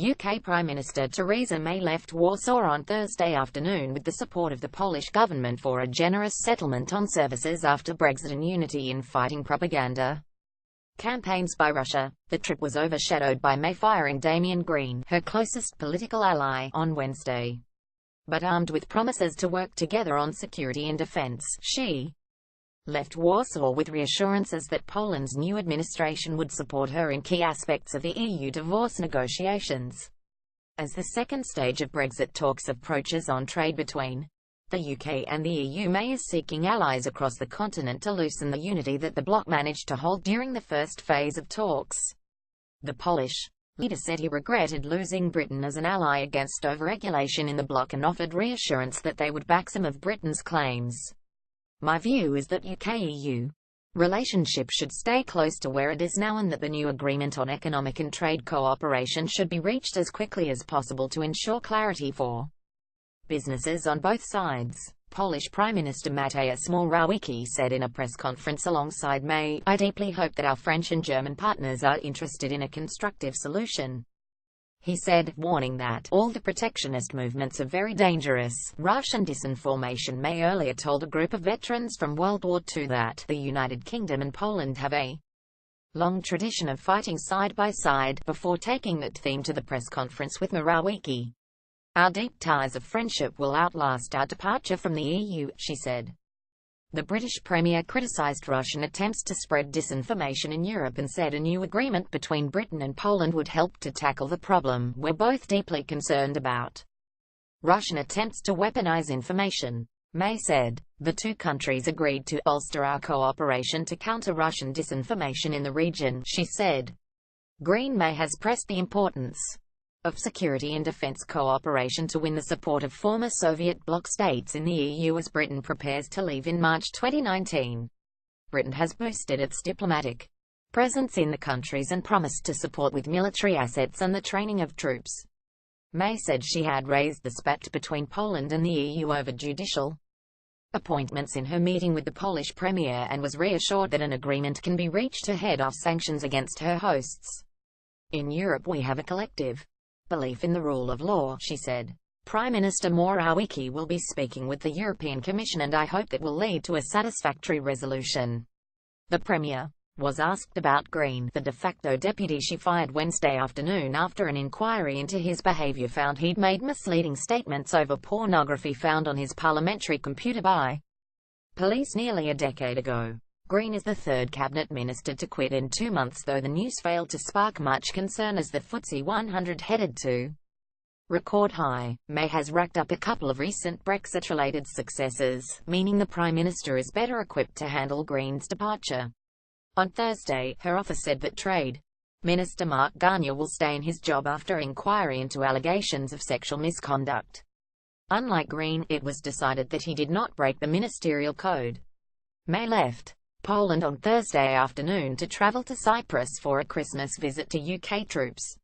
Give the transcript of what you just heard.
UK Prime Minister Theresa May left Warsaw on Thursday afternoon with the support of the Polish government for a generous settlement on services after Brexit and unity in fighting propaganda campaigns by Russia. The trip was overshadowed by May firing Damian Green, her closest political ally, on Wednesday. But armed with promises to work together on security and defence, she left Warsaw with reassurances that Poland's new administration would support her in key aspects of the EU divorce negotiations. As the second stage of Brexit talks approaches on trade between the UK and the EU, May is seeking allies across the continent to loosen the unity that the bloc managed to hold during the first phase of talks. The Polish leader said he regretted losing Britain as an ally against overregulation in the bloc and offered reassurance that they would back some of Britain's claims. "My view is that UK-EU relationship should stay close to where it is now and that the new agreement on economic and trade cooperation should be reached as quickly as possible to ensure clarity for businesses on both sides," Polish Prime Minister Mateusz Morawiecki said in a press conference alongside May. "I deeply hope that our French and German partners are interested in a constructive solution," he said, warning that all the protectionist movements are very dangerous. Russian disinformation. May earlier told a group of veterans from World War II that the United Kingdom and Poland have a long tradition of fighting side by side, before taking that theme to the press conference with Morawiecki. "Our deep ties of friendship will outlast our departure from the EU," she said. The British Premier criticised Russian attempts to spread disinformation in Europe and said a new agreement between Britain and Poland would help to tackle the problem. "We're both deeply concerned about Russian attempts to weaponize information," May said. The two countries agreed to bolster our cooperation to counter Russian disinformation in the region, she said. Green May has pressed the importance of security and defence cooperation to win the support of former Soviet bloc states in the EU as Britain prepares to leave in March 2019. Britain has boosted its diplomatic presence in the countries and promised to support with military assets and the training of troops. May said she had raised the spat between Poland and the EU over judicial appointments in her meeting with the Polish Premier and was reassured that an agreement can be reached to head off sanctions against her hosts. "In Europe we have a collective belief in the rule of law," she said. Prime Minister Morawiecki will be speaking with the European Commission and I hope that will lead to a satisfactory resolution. The Premier was asked about Green, the de facto deputy she fired Wednesday afternoon after an inquiry into his behaviour found he'd made misleading statements over pornography found on his parliamentary computer by police nearly a decade ago. Green is the third cabinet minister to quit in 2 months, though the news failed to spark much concern as the FTSE 100 headed to record high. May has racked up a couple of recent Brexit-related successes, meaning the Prime Minister is better equipped to handle Green's departure. On Thursday, her office said that Trade Minister Mark Garnier will stay in his job after inquiry into allegations of sexual misconduct. Unlike Green, it was decided that he did not break the ministerial code. May left Poland on Thursday afternoon to travel to Cyprus for a Christmas visit to UK troops.